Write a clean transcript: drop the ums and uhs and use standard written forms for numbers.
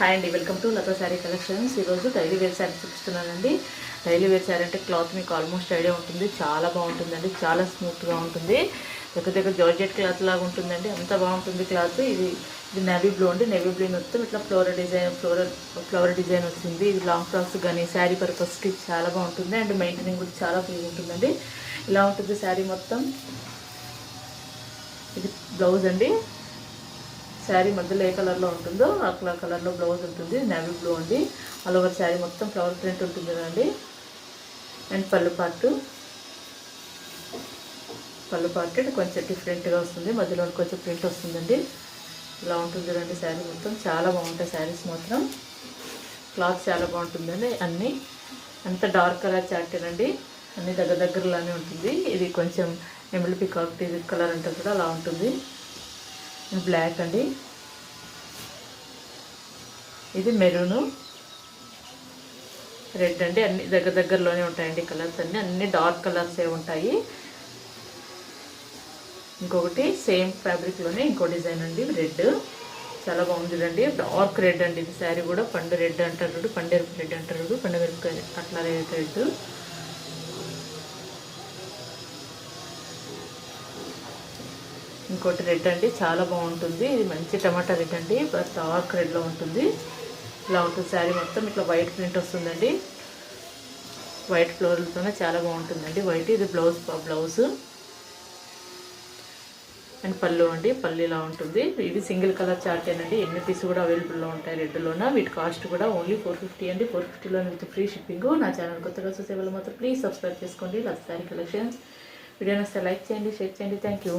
Hi అండి, welcome to Latha sari collections. ఈరోజు daily wear sari చూపిస్తున్నానండి. డైలీ వేర్ శారీ అంటే క్లాత్ మీకు ఆల్మోస్ట్ ఐడియా ఉంటుంది. చాలా బాగుంటుందండి, చాలా స్మూత్గా ఉంటుంది. దగ్గర జార్జెట్ క్లాత్ లాగా ఉంటుందండి, అంత బాగుంటుంది క్లాత్. ఇది నేవీ బ్లూ అండి. నేవీ బ్లూ మొత్తం ఇట్లా ఫ్లోరల్ డిజైన్ వచ్చింది. ఇది లాంగ్ ఫ్రాక్స్ కానీ శారీ పర్పస్కి చాలా బాగుంటుంది. అండ్ మెయింటైనింగ్ కూడా చాలా ఫ్రీగా ఉంటుందండి. ఇలా ఉంటుంది శారీ మొత్తం. ఇది బ్లౌజ్ అండి. శారీ మధ్యలో ఏ కలర్లో ఉంటుందో ఆ కలర్లో బ్లౌజ్ ఉంటుంది. నేవీ బ్లూ అండి. ఆల్ ఓవర్ శారీ మొత్తం ఫ్లవర్ ప్రింట్ ఉంటుంది కదండి. అండ్ పళ్ళు పార్ట్ కొంచెం డిఫరెంట్గా వస్తుంది. మధ్యలో కొంచెం ప్రింట్ వస్తుందండి. ఇలా ఉంటుంది చూడండి శారీ మొత్తం. చాలా బాగుంటాయి శారీస్ మాత్రం. క్లాత్ చాలా బాగుంటుందండి. అన్నీ అంత డార్క్ కలర్ చాటేనండి. అన్నీ దగ్గరలానే ఉంటుంది. ఇది కొంచెం ఎమిల్ పికాక్ కలర్ అంటే కూడా అలా ఉంటుంది. బ్లాక్ అండి. ఇది మెరూను, రెడ్ అండి. అన్ని దగ్గరలోనే ఉంటాయండి కలర్స్ అన్నీ డార్క్ కలర్సే ఉంటాయి. ఇంకొకటి సేమ్ ఫ్యాబ్రిక్లోనే ఇంకో డిజైన్ అండి, రెడ్. చాలా బాగుంది చూడండి. డార్క్ రెడ్ అండి. ఇది శారీ కూడా పండు రెడ్ అంటారు, పండెరుపు రెడ్ అంటారు, పండుగ అట్లా రెడ్. ఇంకోటి రెడ్ అండి, చాలా బాగుంటుంది. ఇది మంచి టమాటా రెడ్ అండి, డార్క్ రెడ్లో ఉంటుంది. ఇలా ఉంటుంది శారీ మొత్తం. ఇట్లా వైట్ ప్రింట్ వస్తుందండి, వైట్ ఫ్లోరల్తోనే చాలా బాగుంటుందండి. వైట్. ఇది బ్లౌజ్ అండ్ పళ్ళు అండి. పళ్ళు ఇలా ఉంటుంది. ఇది సింగిల్ కలర్ చార్టేనండి. ఎన్ని పీస్ కూడా అవైలబుల్లో ఉంటాయి రెడ్లోన. వీటి కాస్ట్ కూడా ఓన్లీ 450 అండి. 450లో విత్ ఫ్రీ షిప్పింగ్. నా ఛానల్ కొత్తగా చూసే వాళ్ళు మాత్రం ప్లీజ్ సబ్స్క్రైబ్ చేసుకోండి. లతా శారీ కలెక్షన్స్. వీడియో నచ్చితే లైక్ చేయండి, షేర్ చేయండి. Thank you.